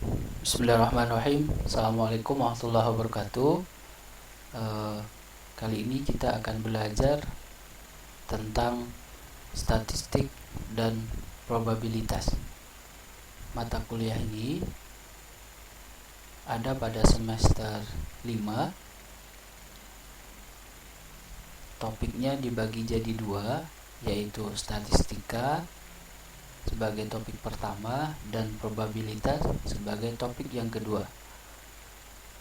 Bismillahirrahmanirrahim. Assalamualaikum warahmatullahi wabarakatuh. Kali ini kita akan belajar tentang statistik dan probabilitas. Mata kuliah ini ada pada semester 5. Topiknya dibagi jadi 2, yaitu statistika sebagai topik pertama dan probabilitas sebagai topik yang kedua.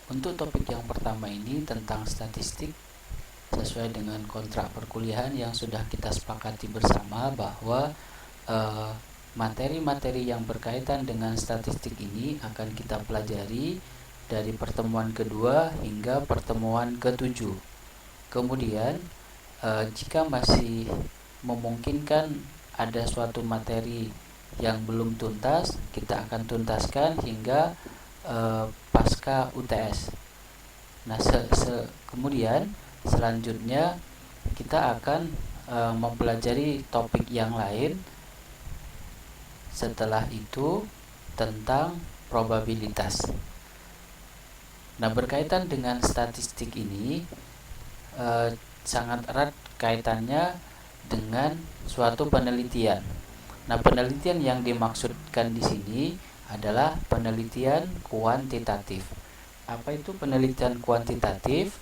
Untuk topik yang pertama ini tentang statistik, sesuai dengan kontrak perkuliahan yang sudah kita sepakati bersama bahwa materi-materi yang berkaitan dengan statistik ini akan kita pelajari dari pertemuan kedua hingga pertemuan ke-7. Kemudian jika masih memungkinkan ada suatu materi yang belum tuntas, kita akan tuntaskan hingga pasca UTS. Nah, kemudian selanjutnya kita akan mempelajari topik yang lain setelah itu tentang probabilitas. Nah, berkaitan dengan statistik ini sangat erat kaitannya dengan suatu penelitian. Nah, penelitian yang dimaksudkan di sini adalah penelitian kuantitatif. Apa itu penelitian kuantitatif?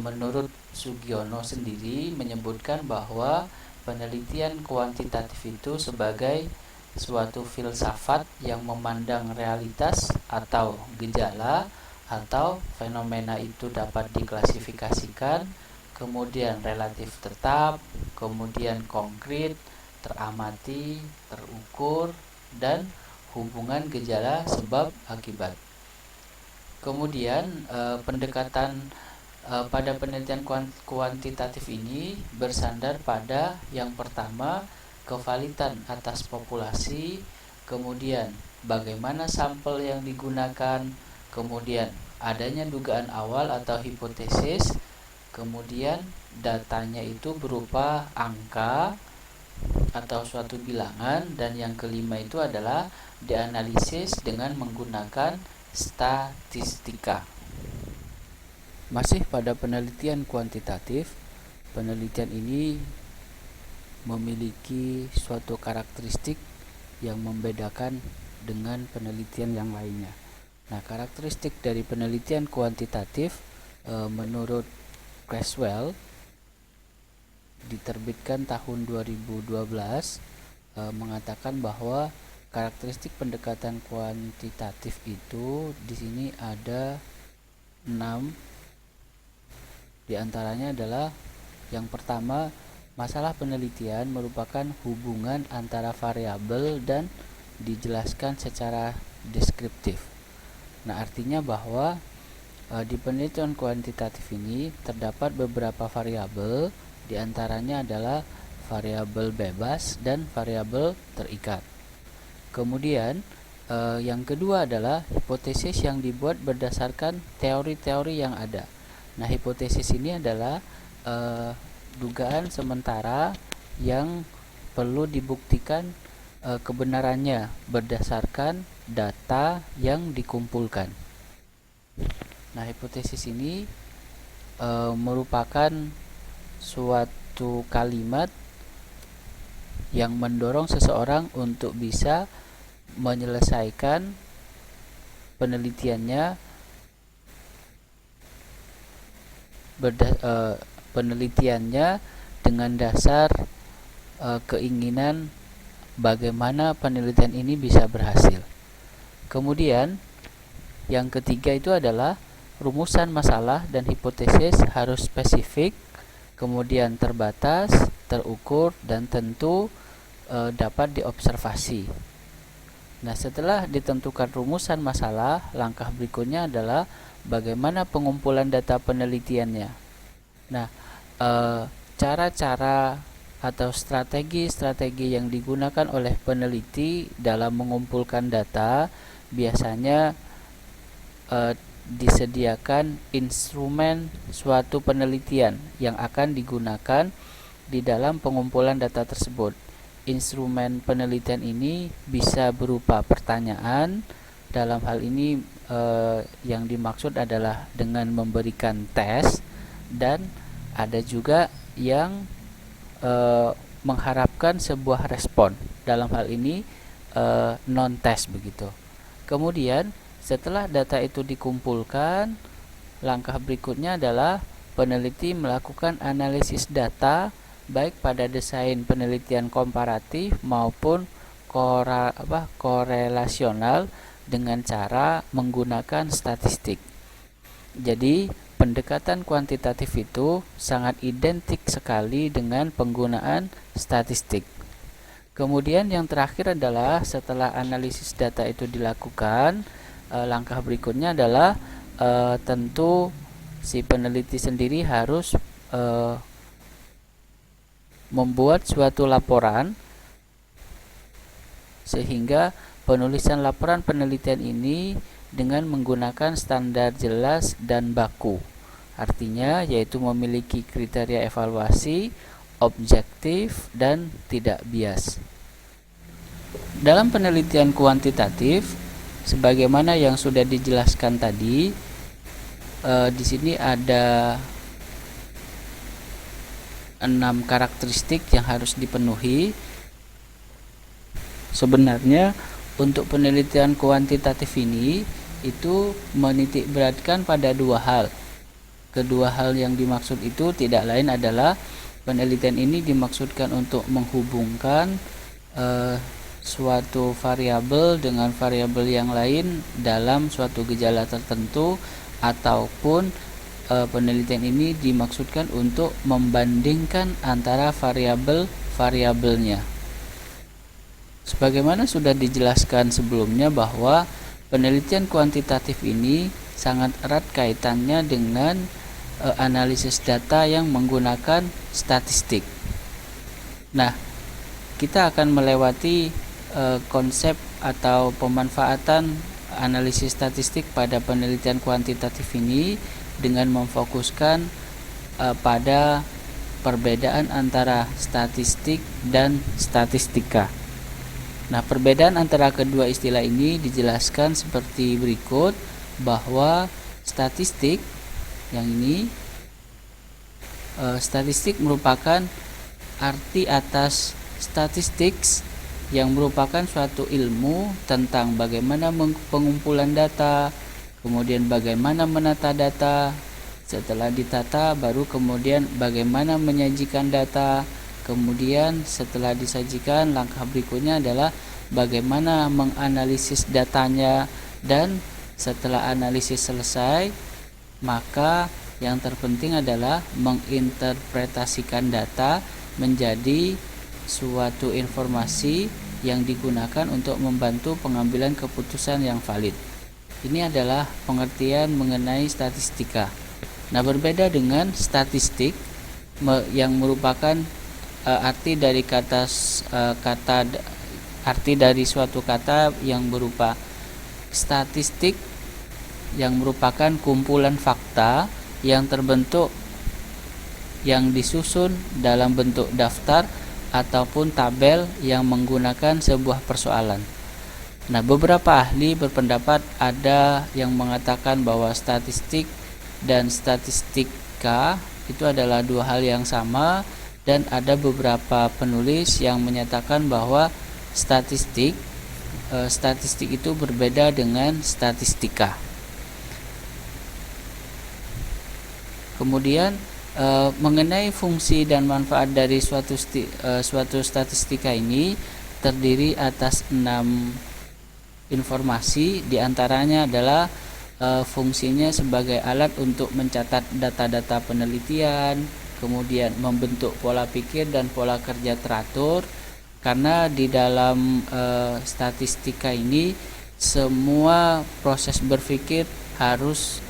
Menurut Sugiono sendiri menyebutkan bahwa penelitian kuantitatif itu sebagai suatu filsafat yang memandang realitas atau gejala atau fenomena itu dapat diklasifikasikan, kemudian relatif tetap, kemudian konkret, teramati, terukur, dan hubungan gejala sebab akibat. Kemudian pendekatan pada penelitian kuantitatif ini bersandar pada yang pertama, kevalidan atas populasi, kemudian bagaimana sampel yang digunakan, kemudian adanya dugaan awal atau hipotesis, kemudian datanya itu berupa angka atau suatu bilangan, dan yang kelima itu adalah dianalisis dengan menggunakan statistika. Masih pada penelitian kuantitatif, penelitian ini memiliki suatu karakteristik yang membedakan dengan penelitian yang lainnya. Nah, karakteristik dari penelitian kuantitatif menurut Creswell diterbitkan tahun 2012 mengatakan bahwa karakteristik pendekatan kuantitatif itu di sini ada 6. Di antaranya adalah yang pertama, masalah penelitian merupakan hubungan antara variabel dan dijelaskan secara deskriptif. Nah, artinya bahwa di penelitian kuantitatif ini terdapat beberapa variabel, di antaranya adalah variabel bebas dan variabel terikat. Kemudian yang kedua adalah hipotesis yang dibuat berdasarkan teori-teori yang ada. Nah, hipotesis ini adalah dugaan sementara yang perlu dibuktikan kebenarannya berdasarkan data yang dikumpulkan. Nah, hipotesis ini merupakan suatu kalimat yang mendorong seseorang untuk bisa menyelesaikan penelitiannya dengan dasar keinginan bagaimana penelitian ini bisa berhasil. Kemudian yang ketiga itu adalah rumusan masalah dan hipotesis harus spesifik, kemudian terbatas, terukur, dan tentu dapat diobservasi. Nah, setelah ditentukan rumusan masalah, langkah berikutnya adalah bagaimana pengumpulan data penelitiannya. Nah, cara-cara atau strategi-strategi yang digunakan oleh peneliti dalam mengumpulkan data biasanya disediakan instrumen suatu penelitian yang akan digunakan di dalam pengumpulan data tersebut. Instrumen penelitian ini bisa berupa pertanyaan, Dalam hal ini yang dimaksud adalah dengan memberikan tes, dan ada juga yang mengharapkan sebuah respon. Dalam hal ini non-tes begitu. Kemudian setelah data itu dikumpulkan, langkah berikutnya adalah peneliti melakukan analisis data baik pada desain penelitian komparatif maupun korelasional dengan cara menggunakan statistik. Jadi, pendekatan kuantitatif itu sangat identik sekali dengan penggunaan statistik. Kemudian yang terakhir adalah setelah analisis data itu dilakukan, langkah berikutnya adalah tentu si peneliti sendiri harus membuat suatu laporan, sehingga penulisan laporan penelitian ini dengan menggunakan standar jelas dan baku. Artinya yaitu memiliki kriteria evaluasi, objektif, dan tidak bias. Dalam penelitian kuantitatif, sebagaimana yang sudah dijelaskan tadi, di sini ada 6 karakteristik yang harus dipenuhi. Sebenarnya untuk penelitian kuantitatif ini itu menitikberatkan pada dua hal. Kedua hal yang dimaksud itu tidak lain adalah penelitian ini dimaksudkan untuk menghubungkan suatu variabel dengan variabel yang lain dalam suatu gejala tertentu, ataupun penelitian ini dimaksudkan untuk membandingkan antara variabel-variabelnya. Sebagaimana sudah dijelaskan sebelumnya bahwa penelitian kuantitatif ini sangat erat kaitannya dengan analisis data yang menggunakan statistik. Nah, kita akan melewati konsep atau pemanfaatan analisis statistik pada penelitian kuantitatif ini dengan memfokuskan pada perbedaan antara statistik dan statistika. Nah, perbedaan antara kedua istilah ini dijelaskan seperti berikut, bahwa statistik yang ini statistik merupakan arti atas statistics, yang merupakan suatu ilmu tentang bagaimana pengumpulan data, kemudian bagaimana menata data, setelah ditata baru kemudian bagaimana menyajikan data, kemudian setelah disajikan langkah berikutnya adalah bagaimana menganalisis datanya, dan setelah analisis selesai maka yang terpenting adalah menginterpretasikan data menjadi suatu informasi yang digunakan untuk membantu pengambilan keputusan yang valid. Ini adalah pengertian mengenai statistika. Nah, berbeda dengan statistik yang merupakan arti dari arti dari suatu kata yang berupa statistik, yang merupakan kumpulan fakta yang terbentuk, yang disusun dalam bentuk daftar ataupun tabel yang menggunakan sebuah persoalan. Nah, beberapa ahli berpendapat ada yang mengatakan bahwa statistik dan statistika itu adalah dua hal yang sama, dan ada beberapa penulis yang menyatakan bahwa statistik itu berbeda dengan statistika. Kemudian mengenai fungsi dan manfaat dari suatu statistika ini terdiri atas 6 informasi. Diantaranya adalah fungsinya sebagai alat untuk mencatat data-data penelitian, kemudian membentuk pola pikir dan pola kerja teratur, karena di dalam statistika ini semua proses berpikir harus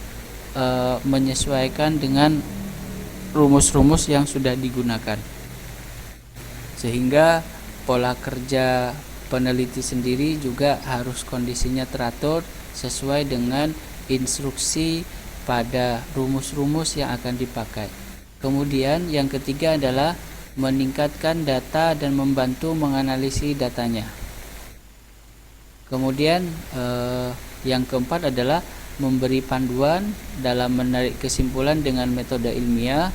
menyesuaikan dengan rumus-rumus yang sudah digunakan, sehingga pola kerja peneliti sendiri juga harus kondisinya teratur sesuai dengan instruksi pada rumus-rumus yang akan dipakai. Kemudian yang ketiga adalah meningkatkan data dan membantu menganalisis datanya. Kemudian yang keempat adalah memberi panduan dalam menarik kesimpulan dengan metode ilmiah,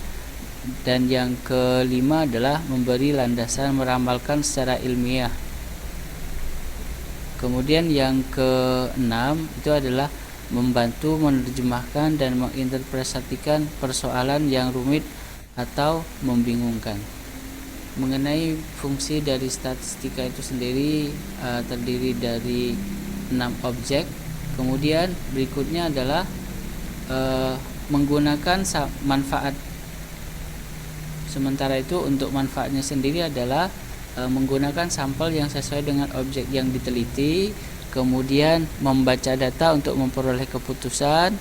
dan yang kelima adalah memberi landasan meramalkan secara ilmiah. Kemudian yang keenam itu adalah membantu menerjemahkan dan menginterpretasikan persoalan yang rumit atau membingungkan. Mengenai fungsi dari statistika itu sendiri terdiri dari 6 objek. Kemudian berikutnya adalah menggunakan manfaat. Sementara itu untuk manfaatnya sendiri adalah menggunakan sampel yang sesuai dengan objek yang diteliti, kemudian membaca data untuk memperoleh keputusan,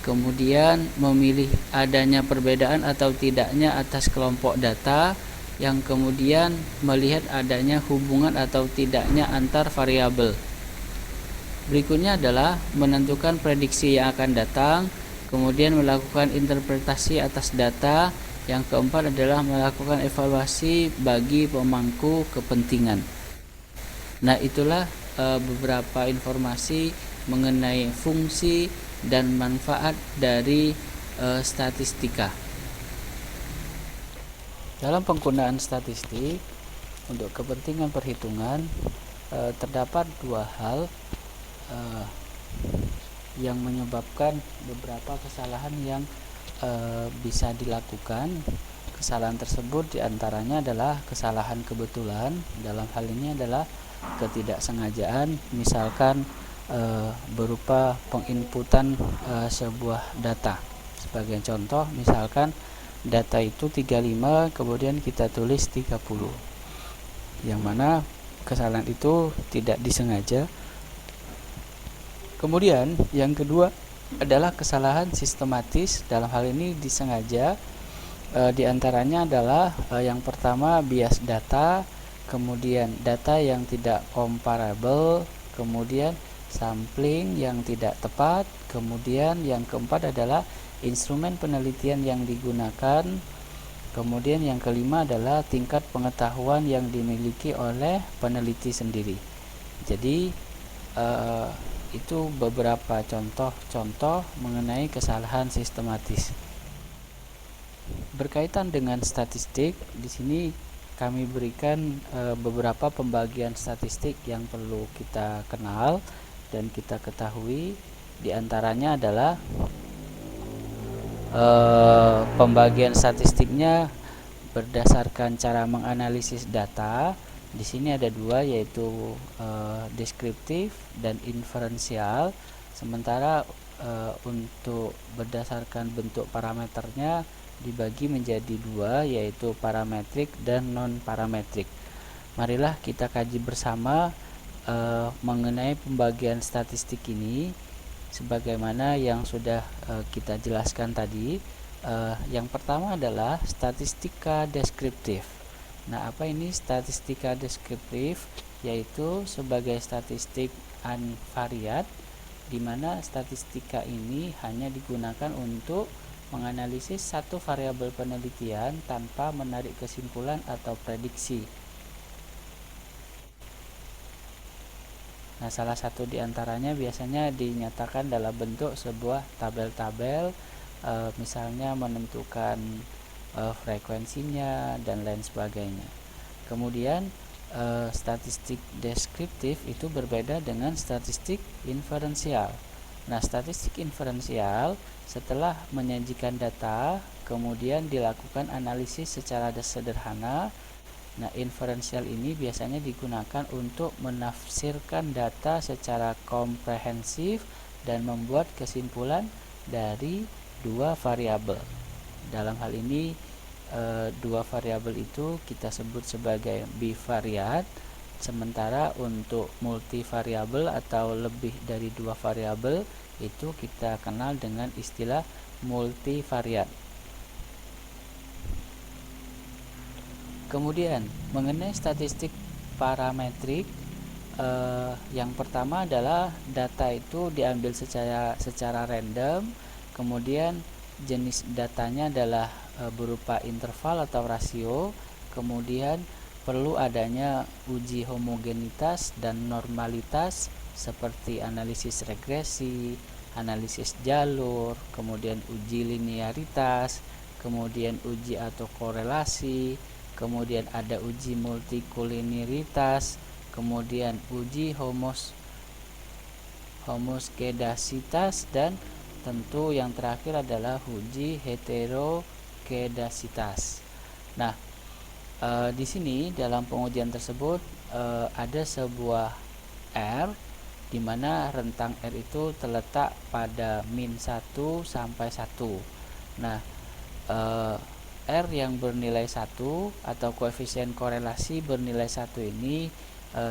kemudian memilih adanya perbedaan atau tidaknya atas kelompok data, yang kemudian melihat adanya hubungan atau tidaknya antar variabel. Berikutnya adalah menentukan prediksi yang akan datang, kemudian melakukan interpretasi atas data. Yang keempat adalah melakukan evaluasi bagi pemangku kepentingan. Nah, itulah beberapa informasi mengenai fungsi dan manfaat dari statistika. Dalam penggunaan statistik untuk kepentingan perhitungan terdapat dua hal yang menyebabkan beberapa kesalahan yang bisa dilakukan. Kesalahan tersebut diantaranya adalah kesalahan kebetulan. Dalam hal ini adalah ketidaksengajaan, misalkan berupa penginputan sebuah data. Sebagai contoh, misalkan data itu 35 kemudian kita tulis 30, yang mana kesalahan itu tidak disengaja. Kemudian yang kedua adalah kesalahan sistematis. Dalam hal ini disengaja. Di antaranya adalah yang pertama bias data, kemudian data yang tidak comparable, kemudian sampling yang tidak tepat, kemudian yang keempat adalah instrumen penelitian yang digunakan, kemudian yang kelima adalah tingkat pengetahuan yang dimiliki oleh peneliti sendiri. Jadi itu beberapa contoh-contoh mengenai kesalahan sistematis. Berkaitan dengan statistik, di sini kami berikan beberapa pembagian statistik yang perlu kita kenal dan kita ketahui. Di antaranya adalah pembagian statistiknya berdasarkan cara menganalisis data. Di sini ada dua, yaitu deskriptif dan inferensial. Sementara untuk berdasarkan bentuk parameternya dibagi menjadi dua, yaitu parametrik dan non parametrik. Marilah kita kaji bersama mengenai pembagian statistik ini sebagaimana yang sudah kita jelaskan tadi. Yang pertama adalah statistika deskriptif. Nah, apa ini statistika deskriptif? Yaitu sebagai statistik unvariat, di mana statistika ini hanya digunakan untuk menganalisis satu variabel penelitian tanpa menarik kesimpulan atau prediksi. Nah, salah satu di antaranya biasanya dinyatakan dalam bentuk sebuah tabel-tabel, misalnya menentukan frekuensinya dan lain sebagainya. Kemudian statistik deskriptif itu berbeda dengan statistik inferensial. Nah, statistik inferensial setelah menyajikan data, kemudian dilakukan analisis secara sederhana. Nah, inferensial ini biasanya digunakan untuk menafsirkan data secara komprehensif dan membuat kesimpulan dari dua variabel. Dalam hal ini dua variabel itu kita sebut sebagai bivariat, sementara untuk multivariabel atau lebih dari dua variabel itu kita kenal dengan istilah multivariat. Kemudian mengenai statistik parametrik, yang pertama adalah data itu diambil secara random, kemudian jenis datanya adalah berupa interval atau rasio, kemudian perlu adanya uji homogenitas dan normalitas seperti analisis regresi, analisis jalur, kemudian uji linearitas, kemudian uji autokorelasi, kemudian ada uji multikuliniaritas, kemudian uji homoskedasitas, dan tentu yang terakhir adalah uji heterokedasitas. Nah, di sini dalam pengujian tersebut ada sebuah R di mana rentang R itu terletak pada min 1 sampai 1. Nah, R yang bernilai 1 atau koefisien korelasi bernilai 1 ini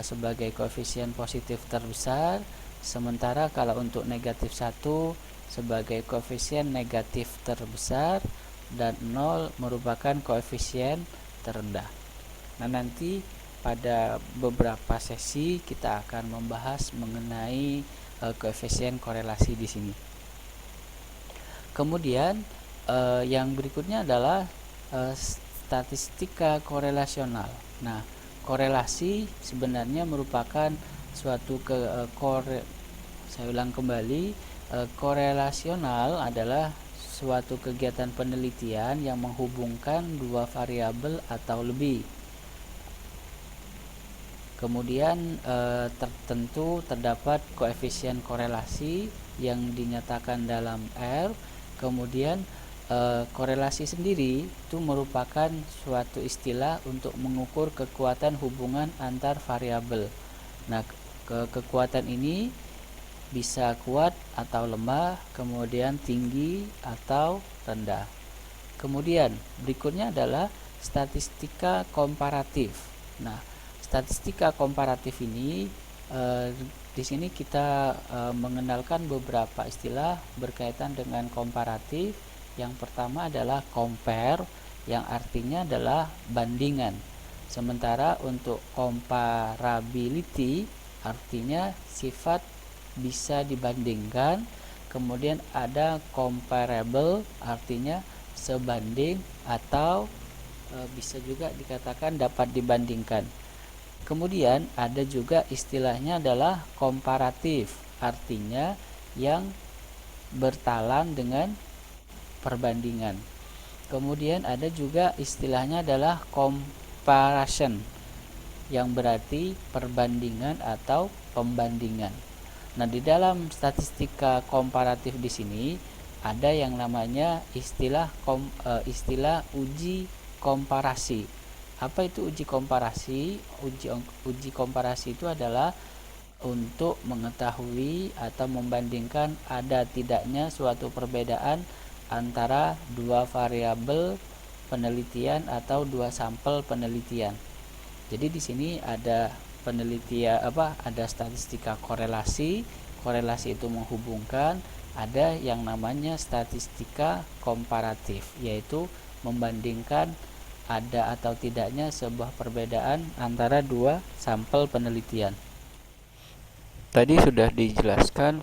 sebagai koefisien positif terbesar, sementara kalau untuk negatif 1 sebagai koefisien negatif terbesar, dan 0 merupakan koefisien terendah. Nah, nanti pada beberapa sesi kita akan membahas mengenai koefisien korelasi di sini. Kemudian yang berikutnya adalah statistika korelasional. Nah, korelasi sebenarnya merupakan suatu korelasional adalah suatu kegiatan penelitian yang menghubungkan dua variabel atau lebih. Kemudian tertentu terdapat koefisien korelasi yang dinyatakan dalam R. Kemudian korelasi sendiri itu merupakan suatu istilah untuk mengukur kekuatan hubungan antar variabel. Nah, kekuatan ini bisa kuat atau lemah, kemudian tinggi atau rendah. Kemudian berikutnya adalah statistika komparatif. Nah, statistika komparatif ini di sini kita mengenalkan beberapa istilah berkaitan dengan komparatif. Yang pertama adalah compare, yang artinya adalah bandingan. Sementara untuk comparability artinya sifat bisa dibandingkan. Kemudian ada comparable, artinya sebanding atau bisa juga dikatakan dapat dibandingkan. Kemudian ada juga istilahnya adalah komparatif, artinya yang bertalan dengan perbandingan. Kemudian ada juga istilahnya adalah comparison, yang berarti perbandingan atau pembandingan. Nah, di dalam statistika komparatif di sini ada yang namanya istilah uji komparasi. Apa itu uji komparasi? Uji komparasi itu adalah untuk mengetahui atau membandingkan ada tidaknya suatu perbedaan antara dua variabel penelitian atau dua sampel penelitian. Jadi di sini ada ada statistika korelasi. Korelasi itu menghubungkan. Ada yang namanya statistika komparatif, yaitu membandingkan ada atau tidaknya sebuah perbedaan antara dua sampel penelitian. Tadi sudah dijelaskan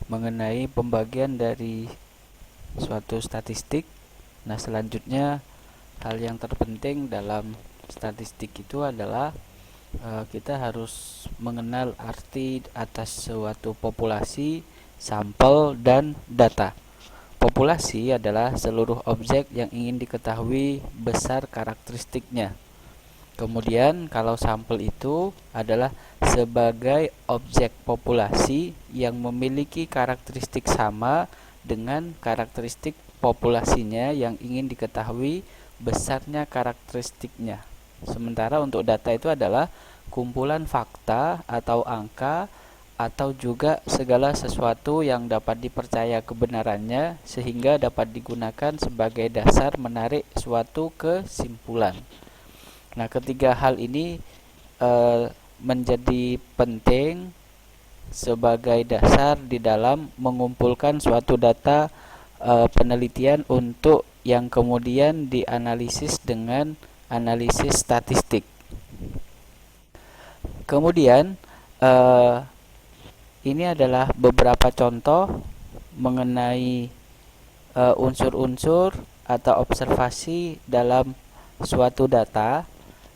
mengenai pembagian dari suatu statistik. Nah, selanjutnya hal yang terpenting dalam statistik itu adalah kita harus mengenal arti atas suatu populasi, sampel, dan data. Populasi adalah seluruh objek yang ingin diketahui besar karakteristiknya. Kemudian kalau sampel itu adalah sebagai objek populasi yang memiliki karakteristik sama dengan karakteristik populasinya yang ingin diketahui besarnya karakteristiknya. Sementara untuk data itu adalah kumpulan fakta atau angka atau juga segala sesuatu yang dapat dipercaya kebenarannya sehingga dapat digunakan sebagai dasar menarik suatu kesimpulan. Nah, ketiga hal ini menjadi penting sebagai dasar di dalam mengumpulkan suatu data penelitian untuk yang kemudian dianalisis dengan analisis statistik. Kemudian ini adalah beberapa contoh mengenai unsur-unsur atau observasi dalam suatu data.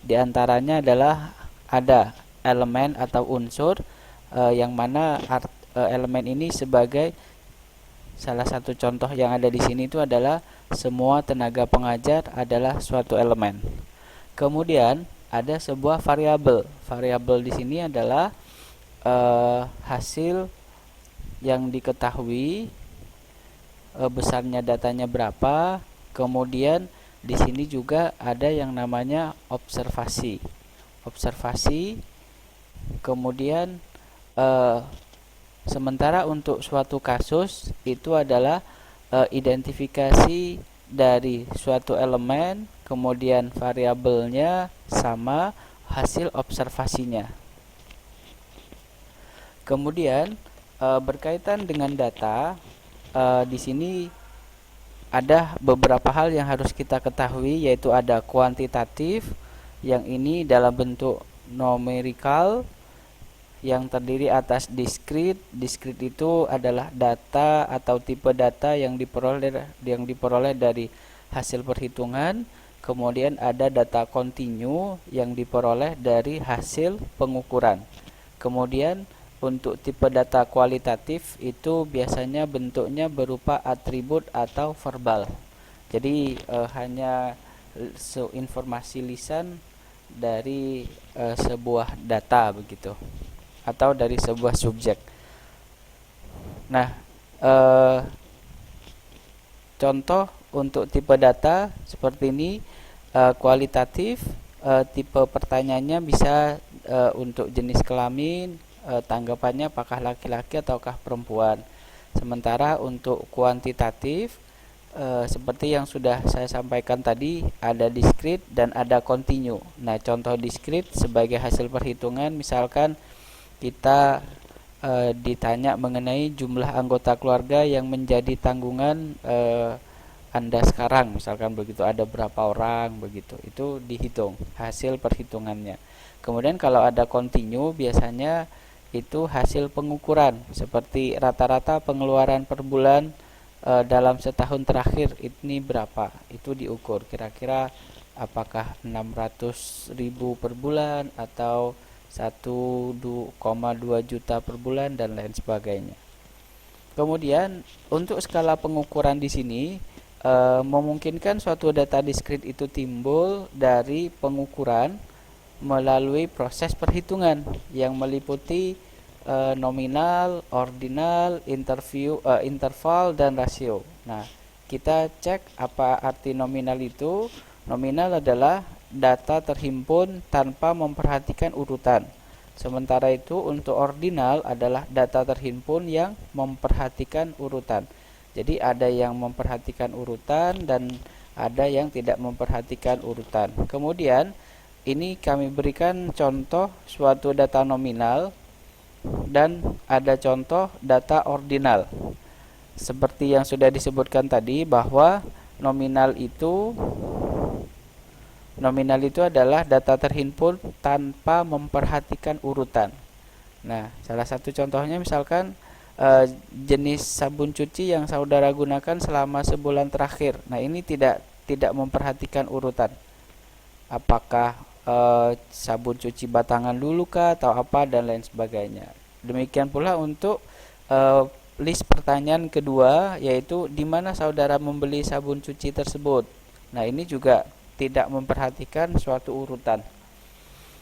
Di antaranya adalah ada elemen atau unsur yang mana elemen ini sebagai salah satu contoh yang ada di sini itu adalah semua tenaga pengajar adalah suatu elemen. Kemudian ada sebuah variabel. Variabel di sini adalah hasil yang diketahui, besarnya datanya berapa. Kemudian di sini juga ada yang namanya observasi. Kemudian sementara untuk suatu kasus itu adalah identifikasi dari suatu elemen, kemudian variabelnya sama hasil observasinya. Kemudian berkaitan dengan data, di sini ada beberapa hal yang harus kita ketahui, yaitu ada kuantitatif, yang ini dalam bentuk numerikal, yang terdiri atas diskrit. Diskrit itu adalah data atau tipe data yang diperoleh dari hasil perhitungan. Kemudian ada data kontinu yang diperoleh dari hasil pengukuran. Kemudian untuk tipe data kualitatif itu biasanya bentuknya berupa atribut atau verbal. Jadi hanya informasi lisan dari sebuah data begitu, atau dari sebuah subjek. Nah, contoh untuk tipe data seperti ini, kualitatif, tipe pertanyaannya bisa untuk jenis kelamin, tanggapannya apakah laki-laki ataukah perempuan. Sementara untuk kuantitatif, seperti yang sudah saya sampaikan tadi, ada diskrit dan ada kontinu. Nah, contoh diskrit sebagai hasil perhitungan, misalkan kita ditanya mengenai jumlah anggota keluarga yang menjadi tanggungan Anda sekarang, misalkan begitu, ada berapa orang begitu, itu dihitung hasil perhitungannya. Kemudian kalau ada kontinu, biasanya itu hasil pengukuran, seperti rata-rata pengeluaran per bulan dalam setahun terakhir ini berapa, itu diukur kira-kira apakah 600.000 per bulan atau 1,2 juta per bulan dan lain sebagainya. Kemudian untuk skala pengukuran di sini memungkinkan suatu data diskrit itu timbul dari pengukuran melalui proses perhitungan yang meliputi nominal, ordinal, interval dan rasio. Nah, kita cek apa arti nominal itu. Nominal adalah data terhimpun tanpa memperhatikan urutan. Sementara itu untuk ordinal adalah data terhimpun yang memperhatikan urutan. Jadi ada yang memperhatikan urutan dan ada yang tidak memperhatikan urutan. Kemudian ini kami berikan contoh suatu data nominal dan ada contoh data ordinal. Seperti yang sudah disebutkan tadi bahwa nominal itu adalah data terhimpun tanpa memperhatikan urutan. Nah, salah satu contohnya misalkan jenis sabun cuci yang saudara gunakan selama sebulan terakhir. Nah, ini tidak memperhatikan urutan. Apakah sabun cuci batangan dulu kah atau apa dan lain sebagainya. Demikian pula untuk list pertanyaan kedua, yaitu di mana saudara membeli sabun cuci tersebut. Nah, ini juga tidak memperhatikan suatu urutan.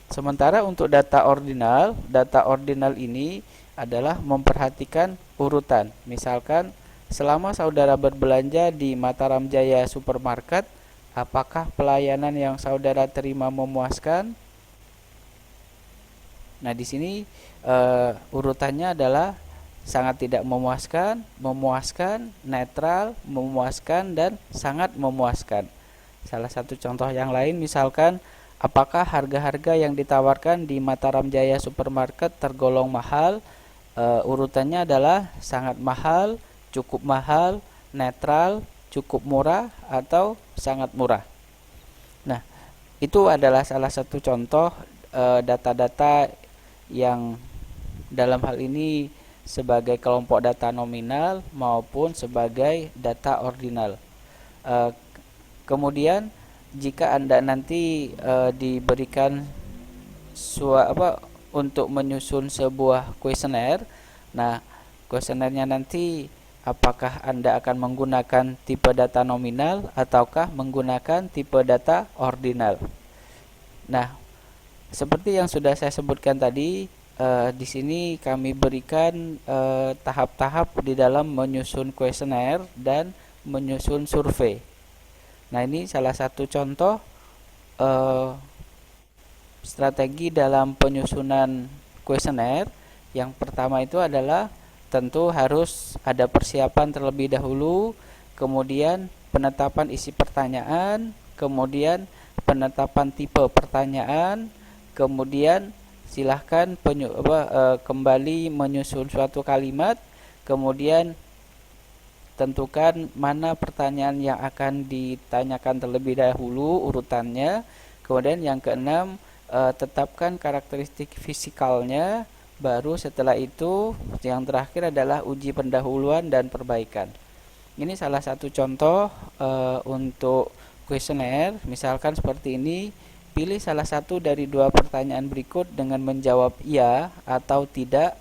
Sementara untuk data ordinal ini adalah memperhatikan urutan. Misalkan selama saudara berbelanja di Mataram Jaya Supermarket, apakah pelayanan yang saudara terima memuaskan? Nah, di sini urutannya adalah sangat tidak memuaskan, memuaskan, netral, memuaskan, dan sangat memuaskan. Salah satu contoh yang lain misalkan, apakah harga-harga yang ditawarkan di Mataram Jaya Supermarket tergolong mahal? Urutannya adalah sangat mahal, cukup mahal, netral, cukup murah, atau sangat murah. Nah, itu adalah salah satu contoh data-data yang dalam hal ini sebagai kelompok data nominal maupun sebagai data ordinal. Kemudian jika Anda nanti diberikan untuk menyusun sebuah kuesioner. Nah, kuesionernya nanti apakah Anda akan menggunakan tipe data nominal ataukah menggunakan tipe data ordinal. Nah, seperti yang sudah saya sebutkan tadi, di sini kami berikan tahap-tahap di dalam menyusun kuesioner dan menyusun survei. Nah, ini salah satu contoh strategi dalam penyusunan kuesioner. Yang pertama itu adalah tentu harus ada persiapan terlebih dahulu, kemudian penetapan isi pertanyaan, kemudian penetapan tipe pertanyaan, kemudian silahkan kembali menyusun suatu kalimat, kemudian tentukan mana pertanyaan yang akan ditanyakan terlebih dahulu urutannya. Kemudian yang keenam, tetapkan karakteristik fisikalnya. Baru setelah itu yang terakhir adalah uji pendahuluan dan perbaikan. Ini salah satu contoh untuk kuesioner. Misalkan seperti ini, pilih salah satu dari dua pertanyaan berikut dengan menjawab iya atau tidak.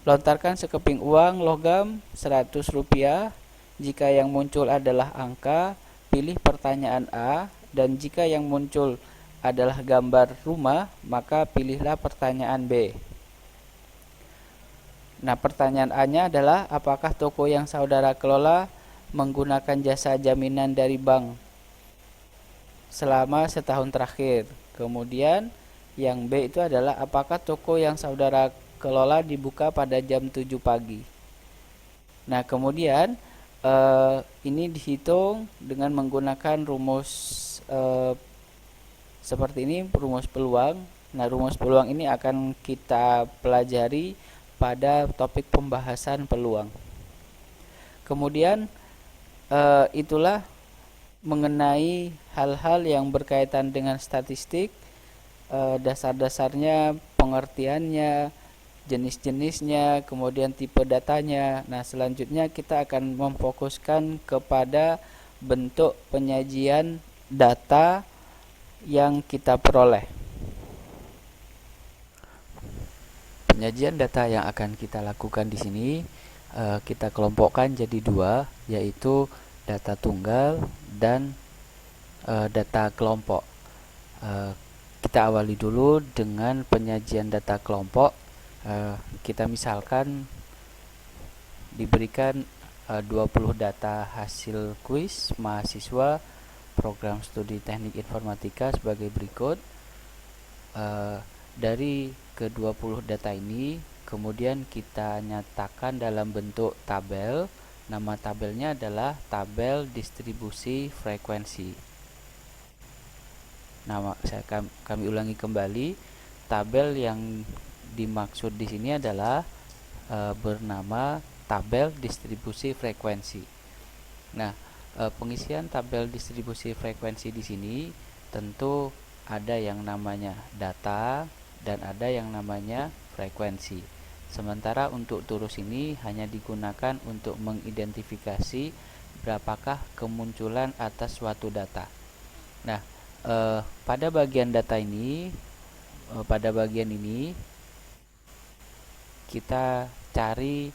Lontarkan sekeping uang logam Rp100. Jika yang muncul adalah angka, pilih pertanyaan A, dan jika yang muncul adalah gambar rumah, maka pilihlah pertanyaan B. Nah, pertanyaan A-nya adalah apakah toko yang saudara kelola menggunakan jasa jaminan dari bank selama setahun terakhir. Kemudian yang B itu adalah apakah toko yang saudara kelola dibuka pada jam 7 pagi. Nah, kemudian ini dihitung dengan menggunakan rumus seperti ini, rumus peluang. Nah, rumus peluang ini akan kita pelajari pada topik pembahasan peluang. Kemudian itulah mengenai hal-hal yang berkaitan dengan statistik, dasar-dasarnya, pengertiannya, jenis-jenisnya, kemudian tipe datanya. Nah, selanjutnya kita akan memfokuskan kepada bentuk penyajian data yang kita peroleh. Penyajian data yang akan kita lakukan di sini kita kelompokkan jadi dua, yaitu data tunggal dan data kelompok. Kita awali dulu dengan penyajian data kelompok. Kita misalkan diberikan 20 data hasil kuis mahasiswa program studi teknik informatika sebagai berikut. Dari ke-20 data ini kemudian kita nyatakan dalam bentuk tabel. Nama tabelnya adalah tabel distribusi frekuensi. Kami ulangi kembali, tabel yang dimaksud di sini adalah bernama tabel distribusi frekuensi. Nah, pengisian tabel distribusi frekuensi di sini tentu ada yang namanya data dan ada yang namanya frekuensi. Sementara untuk turus ini hanya digunakan untuk mengidentifikasi berapakah kemunculan atas suatu data. Nah, pada bagian data ini, pada bagian ini kita cari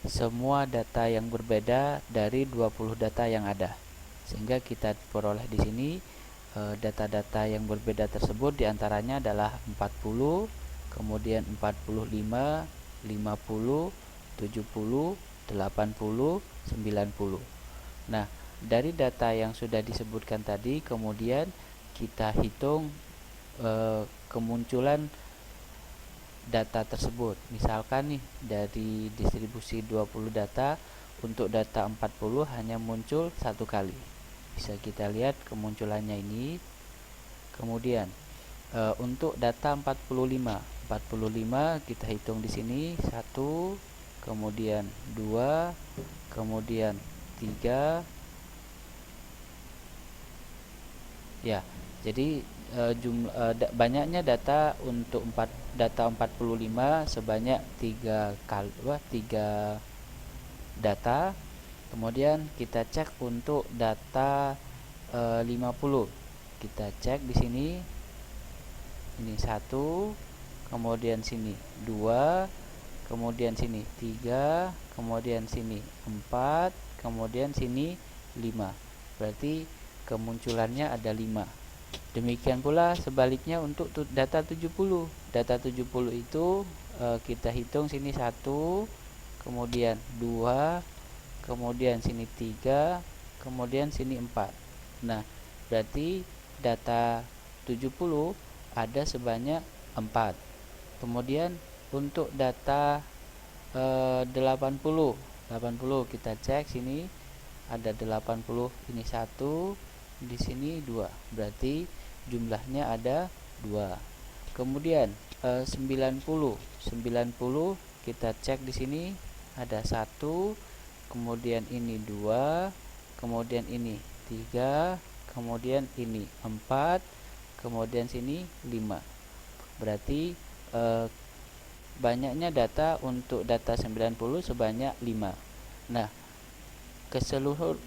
semua data yang berbeda dari 20 data yang ada, sehingga kita peroleh di sini data-data yang berbeda tersebut diantaranya adalah 40, kemudian 45, 50, 70, 80, 90. Nah, dari data yang sudah disebutkan tadi kemudian kita hitung kemunculan data tersebut. Misalkan nih, dari distribusi 20 data, untuk data 40 hanya muncul satu kali. Bisa kita lihat kemunculannya ini. Kemudian untuk data 45 kita hitung di sini 1, kemudian 2, kemudian 3. Ya, jadi banyaknya data untuk data 45 sebanyak 3 data. Kemudian kita cek untuk data 50. Kita cek di sini Ini 1, kemudian sini 2, kemudian sini 3, kemudian sini 4, kemudian sini 5. Berarti kemunculannya ada 5. Demikian pula sebaliknya untuk data 70. Data 70 itu kita hitung sini 1, kemudian 2, kemudian sini 3, kemudian sini 4. Nah, berarti data 70 ada sebanyak 4. Kemudian untuk data 80 kita cek sini ada 80, ini 1, di sini 2. Berarti jumlahnya ada 2. Kemudian 90 kita cek di sini ada 1, kemudian ini 2, kemudian ini 3, kemudian ini 4, kemudian sini 5. Berarti banyaknya data untuk data 90 sebanyak 5. Nah,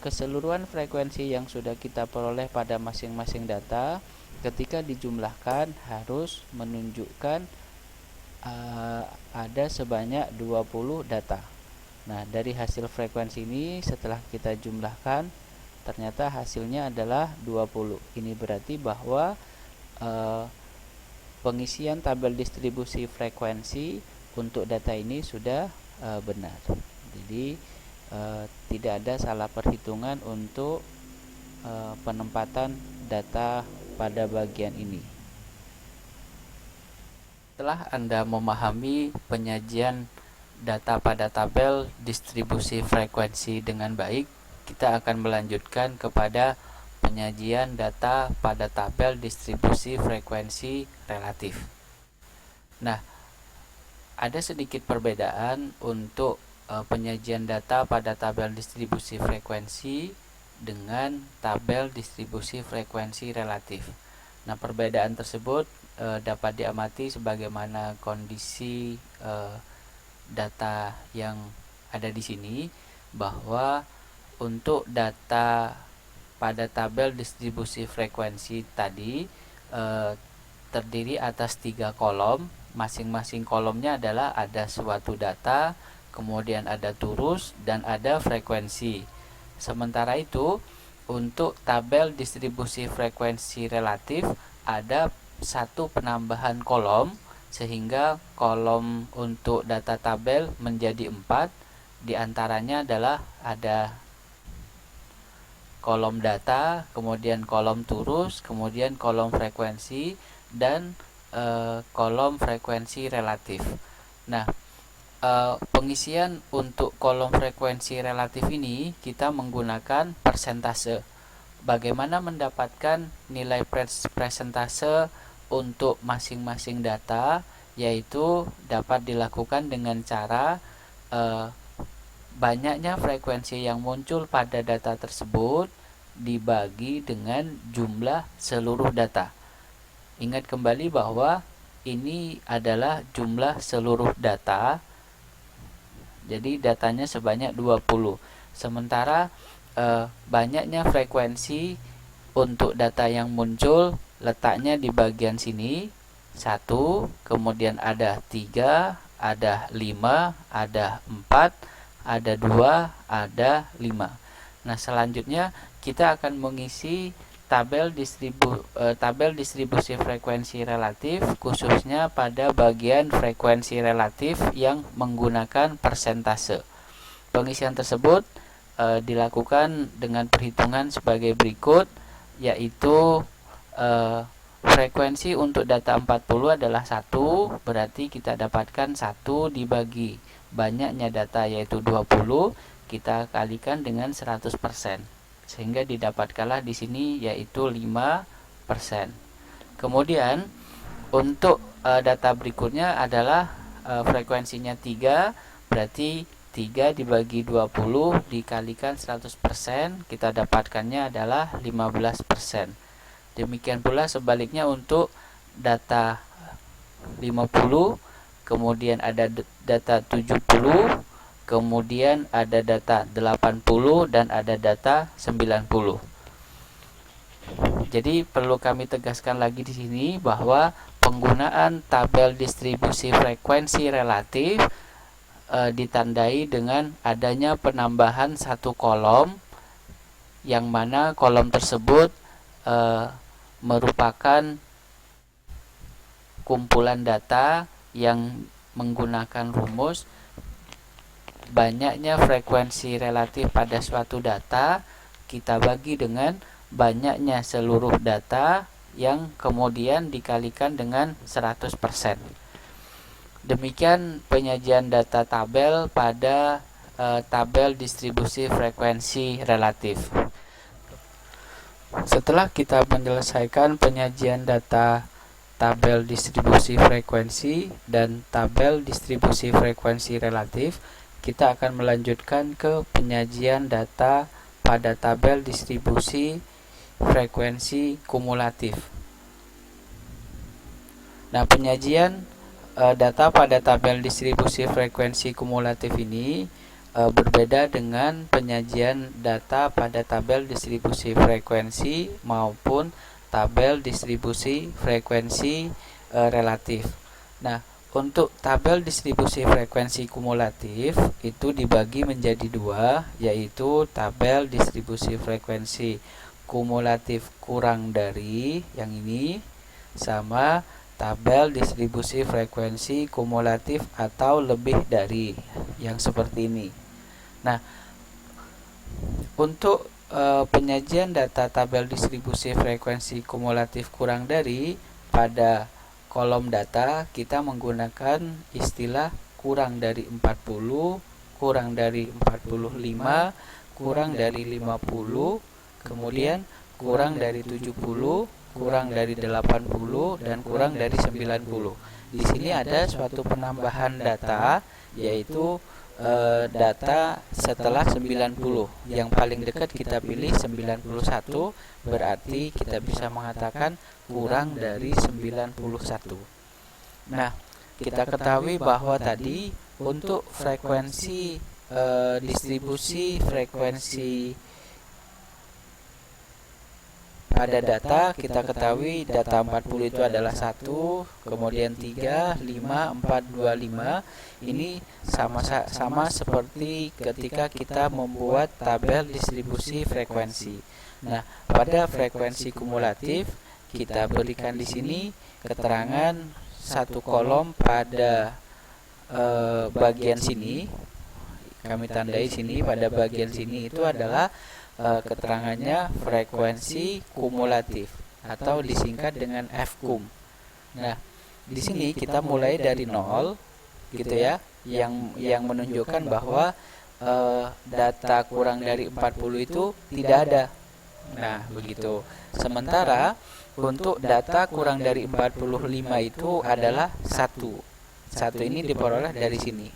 keseluruhan frekuensi yang sudah kita peroleh pada masing-masing data ketika dijumlahkan harus menunjukkan ada sebanyak 20 data. Nah, dari hasil frekuensi ini setelah kita jumlahkan ternyata hasilnya adalah 20. Ini berarti bahwa pengisian tabel distribusi frekuensi untuk data ini sudah benar. Jadi tidak ada salah perhitungan untuk penempatan data pada bagian ini. Setelah Anda memahami penyajian data pada tabel distribusi frekuensi dengan baik, kita akan melanjutkan kepada penyajian data pada tabel distribusi frekuensi relatif. Nah, ada sedikit perbedaan untuk penyajian data pada tabel distribusi frekuensi dengan tabel distribusi frekuensi relatif. Nah, perbedaan tersebut dapat diamati sebagaimana kondisi data yang ada di sini, bahwa untuk data pada tabel distribusi frekuensi tadi terdiri atas 3 kolom. Masing-masing kolomnya adalah ada suatu data, kemudian ada turus, dan ada frekuensi. Sementara itu, untuk tabel distribusi frekuensi relatif ada satu penambahan kolom, sehingga kolom untuk data tabel menjadi 4. Di antaranya adalah ada kolom data, kemudian kolom turus, kemudian kolom frekuensi, dan kolom frekuensi relatif. Nah, pengisian untuk kolom frekuensi relatif ini kita menggunakan persentase. Bagaimana mendapatkan nilai persentase untuk masing-masing data, yaitu dapat dilakukan dengan cara banyaknya frekuensi yang muncul pada data tersebut dibagi dengan jumlah seluruh data. Ingat kembali bahwa ini adalah jumlah seluruh data. Jadi datanya sebanyak 20. Sementara banyaknya frekuensi untuk data yang muncul letaknya di bagian sini. 1, kemudian ada 3, ada 5, ada 4, ada 2, ada 5. Nah, selanjutnya kita akan mengisi tabel distribusi frekuensi relatif, khususnya pada bagian frekuensi relatif yang menggunakan persentase. Pengisian tersebut dilakukan dengan perhitungan sebagai berikut, yaitu frekuensi untuk data 40 adalah 1, berarti kita dapatkan 1 dibagi banyaknya data yaitu 20, kita kalikan dengan 100%. Sehingga didapatkanlah di sini yaitu 5%. Kemudian untuk data berikutnya adalah frekuensinya 3, berarti 3 dibagi 20 dikalikan 100%, kita dapatkannya adalah 15%. Demikian pula sebaliknya untuk data 50, kemudian ada data 70, kemudian ada data 80, dan ada data 90. Jadi perlu kami tegaskan lagi di sini bahwa penggunaan tabel distribusi frekuensi relatif ditandai dengan adanya penambahan satu kolom, yang mana kolom tersebut merupakan kumpulan data yang menggunakan rumus banyaknya frekuensi relatif pada suatu data kita bagi dengan banyaknya seluruh data yang kemudian dikalikan dengan 100%. Demikian penyajian data tabel pada tabel distribusi frekuensi relatif. Setelah kita menyelesaikan penyajian data tabel distribusi frekuensi dan tabel distribusi frekuensi relatif, kita akan melanjutkan ke penyajian data pada tabel distribusi frekuensi kumulatif. Nah, penyajian data pada tabel distribusi frekuensi kumulatif ini berbeda dengan penyajian data pada tabel distribusi frekuensi maupun tabel distribusi frekuensi relatif. Nah, untuk tabel distribusi frekuensi kumulatif itu dibagi menjadi dua, yaitu tabel distribusi frekuensi kumulatif kurang dari yang ini sama tabel distribusi frekuensi kumulatif atau lebih dari yang seperti ini. Nah, untuk penyajian data tabel distribusi frekuensi kumulatif kurang dari pada kolom data kita menggunakan istilah kurang dari 40, kurang dari 45, kurang dari 50, kemudian kurang dari 70, kurang dari 80, dan kurang dari 90. Di sini ada suatu penambahan data, yaitu data setelah 90. Yang paling dekat kita pilih 91, berarti kita bisa mengatakan kurang dari 91. Nah, kita ketahui bahwa tadi untuk frekuensi distribusi frekuensi pada data, kita ketahui data 40 itu adalah 1, kemudian 3, 5, 4, 2, 5. Ini sama seperti ketika kita membuat tabel distribusi frekuensi. Nah, pada frekuensi kumulatif kita berikan di sini keterangan satu kolom pada bagian sini. Kami tandai sini pada bagian sini itu adalah keterangannya frekuensi kumulatif atau disingkat dengan FKUM. Nah, di sini kita mulai dari 0 gitu ya, yang menunjukkan bahwa data kurang dari 40 itu tidak ada. Nah, begitu. Sementara untuk data kurang dari 45 itu adalah 1. 1 ini diperoleh dari sini.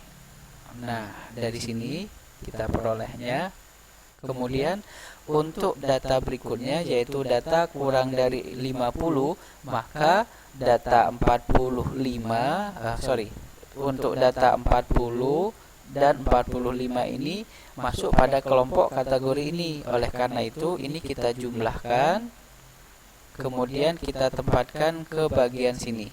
Nah, dari sini kita perolehnya. Kemudian untuk data berikutnya yaitu data kurang dari 50, maka data 45 untuk data 40 dan 45 ini masuk pada kelompok kategori ini. Oleh karena itu ini kita jumlahkan, kemudian kita tempatkan ke bagian sini.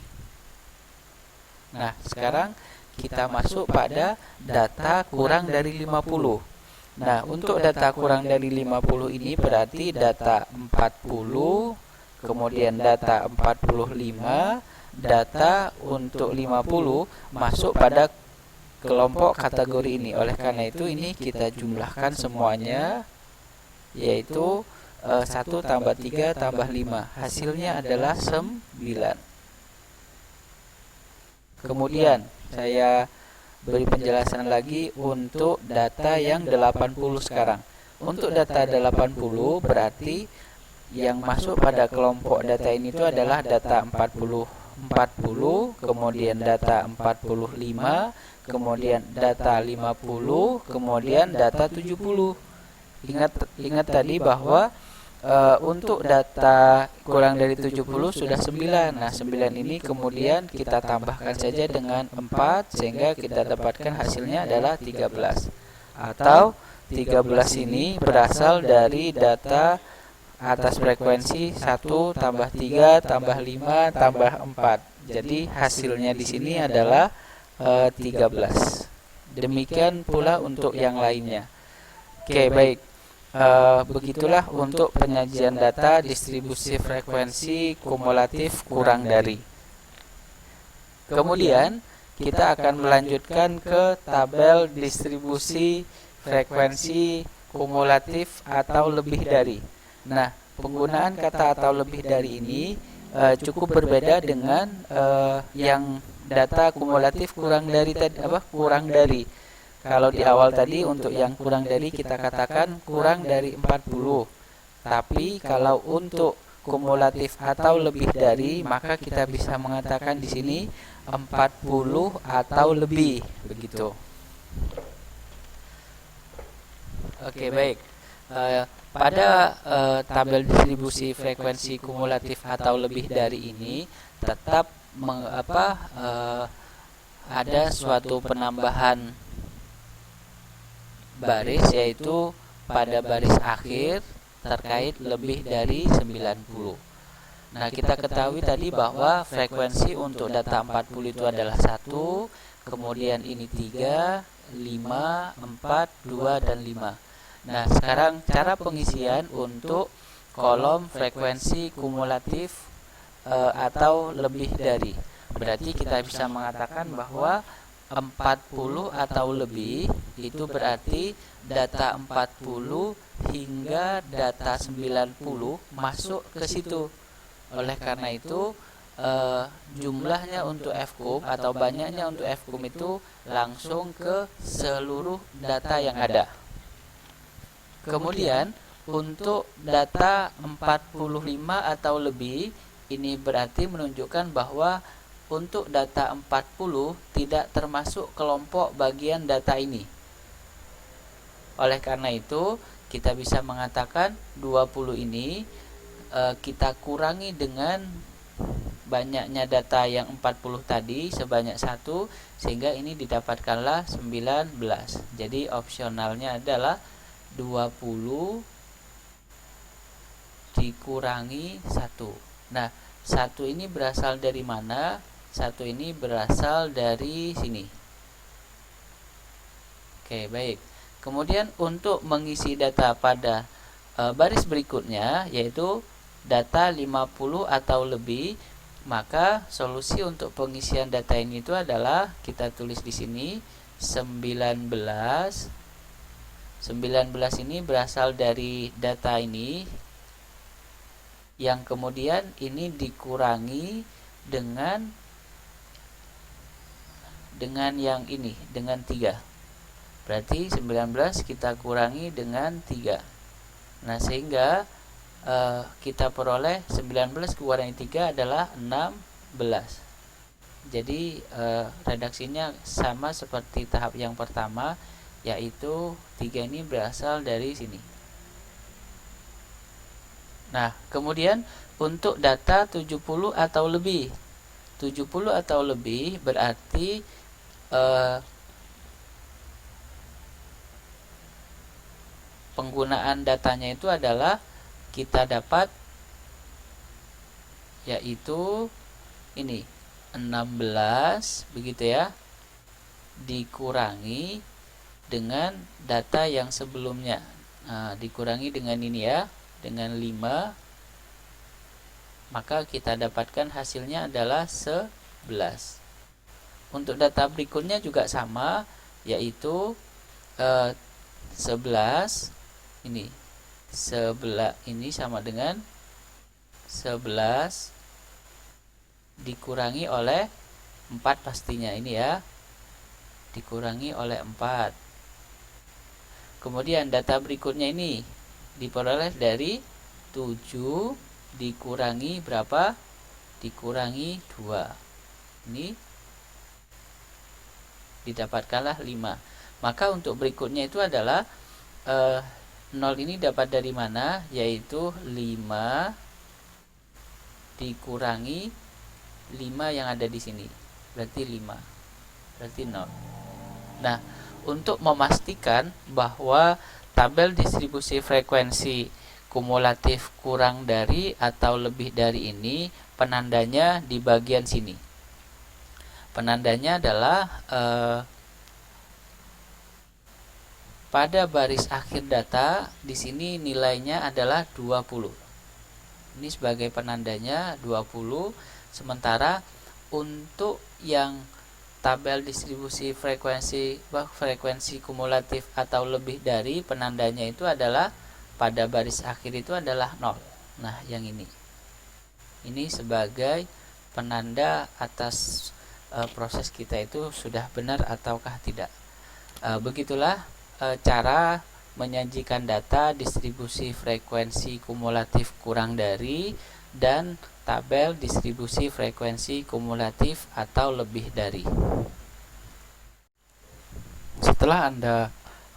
Nah, sekarang kita masuk pada data kurang dari 50. Nah, untuk data kurang dari 50 ini berarti data 40, kemudian data 45, data untuk 50 masuk pada kelompok kategori ini. Oleh karena itu ini kita jumlahkan semuanya, yaitu 1 tambah 3 tambah 5. Hasilnya adalah 9. Kemudian saya beri penjelasan lagi untuk data yang 80 sekarang. Untuk data 80 berarti yang masuk pada kelompok data ini itu adalah data 40, kemudian data 45, kemudian data 50, kemudian data 70. Ingat tadi bahwa untuk data kurang dari 70 sudah 9. Nah, 9 ini kemudian kita tambahkan saja dengan 4 sehingga kita dapatkan hasilnya adalah 13. Atau 13 ini berasal dari data atas frekuensi 1 tambah 3 tambah 5 tambah 4. Jadi hasilnya di sini adalah 13. Demikian pula untuk yang lainnya. Oke, baik. Begitulah untuk penyajian data distribusi frekuensi kumulatif kurang dari. Kemudian kita akan melanjutkan ke tabel distribusi frekuensi kumulatif atau lebih dari. Nah, penggunaan kata atau lebih dari ini cukup berbeda dengan yang data kumulatif kurang dari tadi, kurang dari. Kalau di awal tadi untuk yang kurang dari kita katakan kurang dari 40. Tapi kalau untuk kumulatif atau lebih dari, maka kita bisa mengatakan di sini 40 atau lebih, begitu. Oke, baik. Pada tabel distribusi frekuensi kumulatif atau lebih dari ini tetap ada suatu penambahan baris, yaitu pada baris akhir terkait lebih dari 90. Nah, kita ketahui tadi bahwa frekuensi untuk data 40 itu adalah 1, kemudian ini 3, 5, 4, 2, dan 5. Nah, sekarang cara pengisian untuk kolom frekuensi kumulatif atau lebih dari. Berarti kita bisa mengatakan bahwa 40 atau lebih itu berarti data 40 hingga data 90 masuk ke situ. Oleh karena itu jumlahnya untuk fkum atau banyaknya untuk fkum itu langsung ke seluruh data yang ada. Kemudian untuk data 45 atau lebih, ini berarti menunjukkan bahwa untuk data 40 tidak termasuk kelompok bagian data ini. Oleh karena itu, kita bisa mengatakan 20 ini kita kurangi dengan banyaknya data yang 40 tadi sebanyak 1, sehingga ini didapatkanlah 19. Jadi opsionalnya adalah 20 dikurangi 1. Nah, 1 ini berasal dari mana? 1 ini berasal dari sini. Oke, baik. Kemudian untuk mengisi data pada baris berikutnya, yaitu data 50 atau lebih, maka solusi untuk pengisian data ini itu adalah kita tulis di sini 19. 19 ini berasal dari data ini, yang kemudian ini dikurangi dengan yang ini, dengan 3. Berarti 19 kita kurangi dengan 3. Nah, sehingga kita peroleh 19 kurangi 3 adalah 16. Jadi redaksinya sama seperti tahap yang pertama, yaitu 3 ini berasal dari sini. Nah, kemudian untuk data 70 atau lebih. 70 atau lebih berarti penggunaan datanya itu adalah kita dapat, yaitu ini 16 begitu ya, dikurangi dengan data yang sebelumnya. Nah, dikurangi dengan ini ya, dengan 5, maka kita dapatkan hasilnya adalah 11. Untuk data berikutnya juga sama, yaitu 11 ini. 11 ini sama dengan 11 dikurangi oleh 4 pastinya ini ya. Dikurangi oleh 4. Kemudian data berikutnya ini diperoleh dari 7 dikurangi berapa? Dikurangi 2. Ini didapatkanlah 5. Maka untuk berikutnya itu adalah 0 ini dapat dari mana? Yaitu 5 dikurangi 5 yang ada di sini. Berarti 5. Berarti 0. Nah, untuk memastikan bahwa tabel distribusi frekuensi kumulatif kurang dari atau lebih dari ini, penandanya di bagian sini. Penandanya adalah pada baris akhir data di sini nilainya adalah 20. Ini sebagai penandanya 20, sementara untuk yang tabel distribusi frekuensi kumulatif atau lebih dari, penandanya itu adalah pada baris akhir itu adalah 0. Nah, yang ini sebagai penanda atas proses kita itu sudah benar ataukah tidak. Begitulah cara menyajikan data distribusi frekuensi kumulatif kurang dari dan tabel distribusi frekuensi kumulatif atau lebih dari. Setelah Anda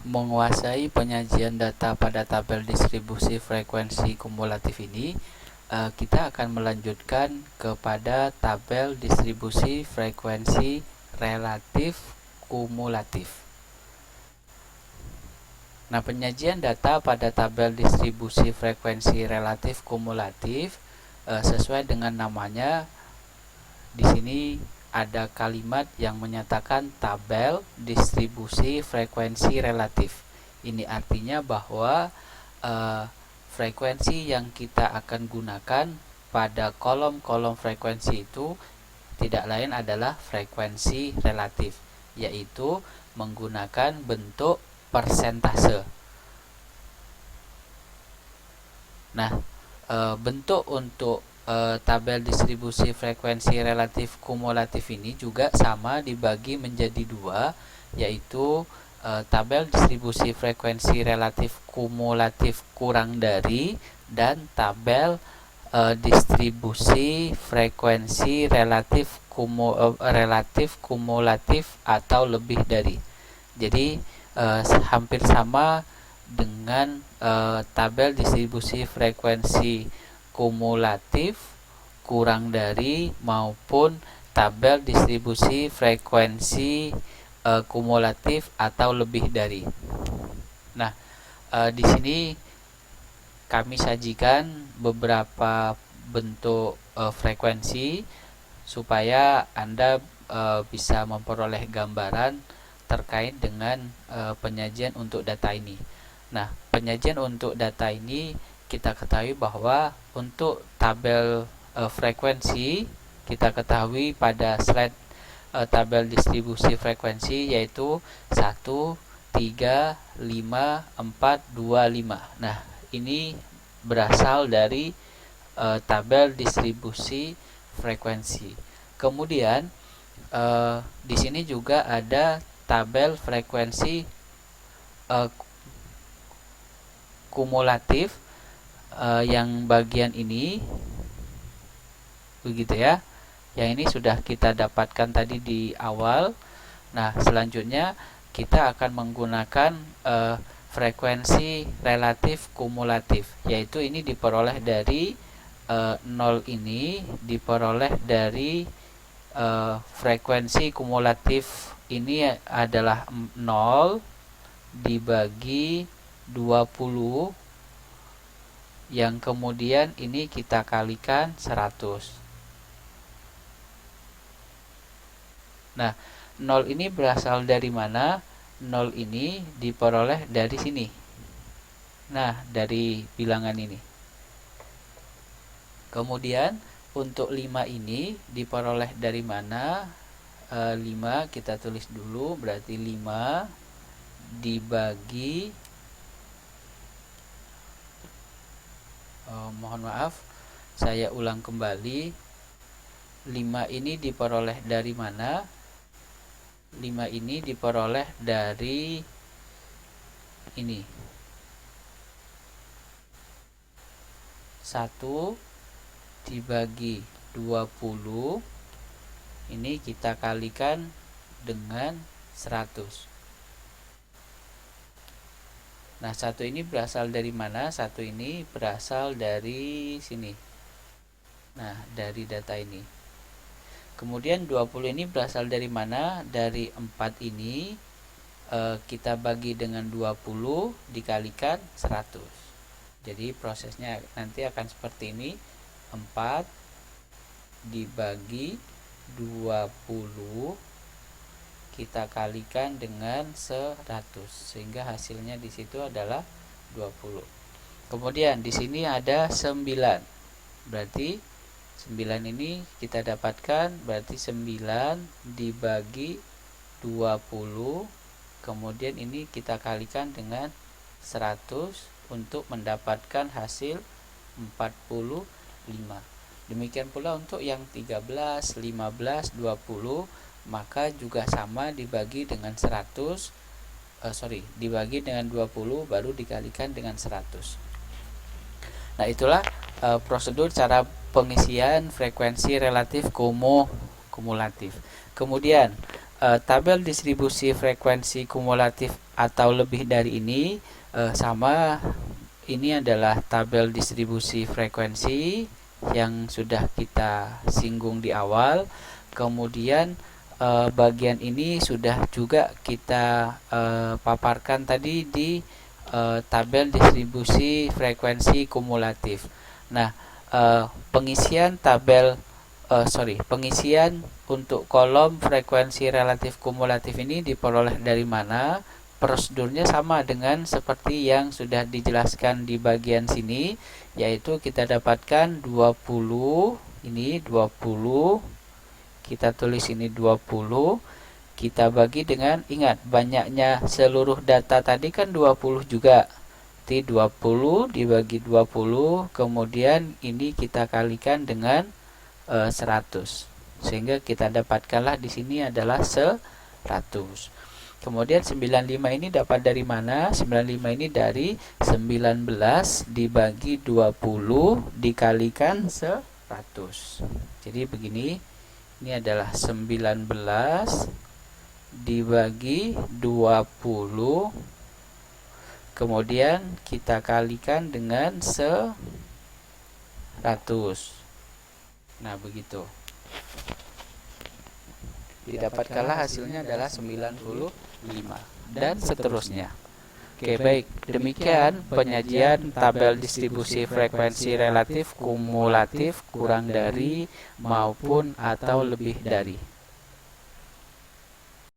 menguasai penyajian data pada tabel distribusi frekuensi kumulatif ini, kita akan melanjutkan kepada tabel distribusi frekuensi relatif kumulatif. Nah, penyajian data pada tabel distribusi frekuensi relatif kumulatif sesuai dengan namanya. Di sini ada kalimat yang menyatakan tabel distribusi frekuensi relatif. Ini artinya bahwa frekuensi yang kita akan gunakan pada kolom-kolom frekuensi itu tidak lain adalah frekuensi relatif, yaitu menggunakan bentuk persentase. Nah, bentuk untuk tabel distribusi frekuensi relatif kumulatif ini juga sama, dibagi menjadi dua, yaitu tabel distribusi frekuensi relatif kumulatif kurang dari dan tabel distribusi frekuensi relatif kumulatif atau lebih dari. Jadi hampir sama dengan tabel distribusi frekuensi kumulatif kurang dari maupun tabel distribusi frekuensi kumulatif atau lebih dari. Nah, di sini kami sajikan beberapa bentuk frekuensi supaya Anda bisa memperoleh gambaran terkait dengan penyajian untuk data ini. Nah, penyajian untuk data ini kita ketahui bahwa untuk tabel frekuensi kita ketahui pada slide tabel distribusi frekuensi yaitu 1, 3, 5, 4, 2, 5. Nah, ini berasal dari tabel distribusi frekuensi. Kemudian di sini juga ada tabel frekuensi kumulatif yang bagian ini, begitu ya. Yang ini sudah kita dapatkan tadi di awal. Nah, selanjutnya kita akan menggunakan frekuensi relatif kumulatif, yaitu ini diperoleh dari 0 ini diperoleh dari frekuensi kumulatif ini adalah 0 dibagi 20 yang kemudian ini kita kalikan 100. Nah, 0 ini berasal dari mana? 0 ini diperoleh dari sini. Nah, dari bilangan ini. Kemudian untuk 5 ini diperoleh dari mana? 5 kita tulis dulu, berarti 5 dibagi mohon maaf, saya ulang kembali. 5 ini diperoleh dari mana? 5 ini diperoleh dari ini. 1 dibagi 20 ini kita kalikan dengan 100. Nah, 1 ini berasal dari mana? 1 ini berasal dari sini. Nah, dari data ini. Kemudian 20 ini berasal dari mana? Dari 4 ini kita bagi dengan 20 dikalikan 100. Jadi prosesnya nanti akan seperti ini. 4 dibagi 20 kita kalikan dengan 100 sehingga hasilnya di situ adalah 20. Kemudian di sini ada 9. Berarti 9 ini kita dapatkan berarti 9 dibagi 20. Kemudian ini kita kalikan dengan 100 untuk mendapatkan hasil 45. Demikian pula untuk yang 13, 15, 20 maka juga sama dibagi dengan 100 dibagi dengan 20 baru dikalikan dengan 100. Nah, itulah prosedur cara pengisian frekuensi relatif kumulatif. Kemudian tabel distribusi frekuensi kumulatif atau lebih dari ini sama, ini adalah tabel distribusi frekuensi yang sudah kita singgung di awal. Kemudian bagian ini sudah juga kita paparkan tadi di tabel distribusi frekuensi kumulatif. Nah, pengisian untuk kolom frekuensi relatif kumulatif ini diperoleh dari mana? Prosedurnya sama dengan seperti yang sudah dijelaskan di bagian sini, yaitu kita dapatkan 20, ini 20, kita tulis ini 20, kita bagi dengan, ingat banyaknya seluruh data tadi kan 20 juga, jadi 20 dibagi 20, kemudian ini kita kalikan dengan 100, sehingga kita dapatkanlah di sini adalah 100. Kemudian 95 ini dapat dari mana? 95 ini dari 19 dibagi 20 dikalikan 100. Jadi begini, ini adalah 19 dibagi 20 kemudian kita kalikan dengan 100. Nah, begitu. Didapatkanlah hasilnya adalah 95 dan seterusnya. Oke, baik. Demikian penyajian tabel distribusi frekuensi relatif kumulatif kurang dari maupun atau lebih dari.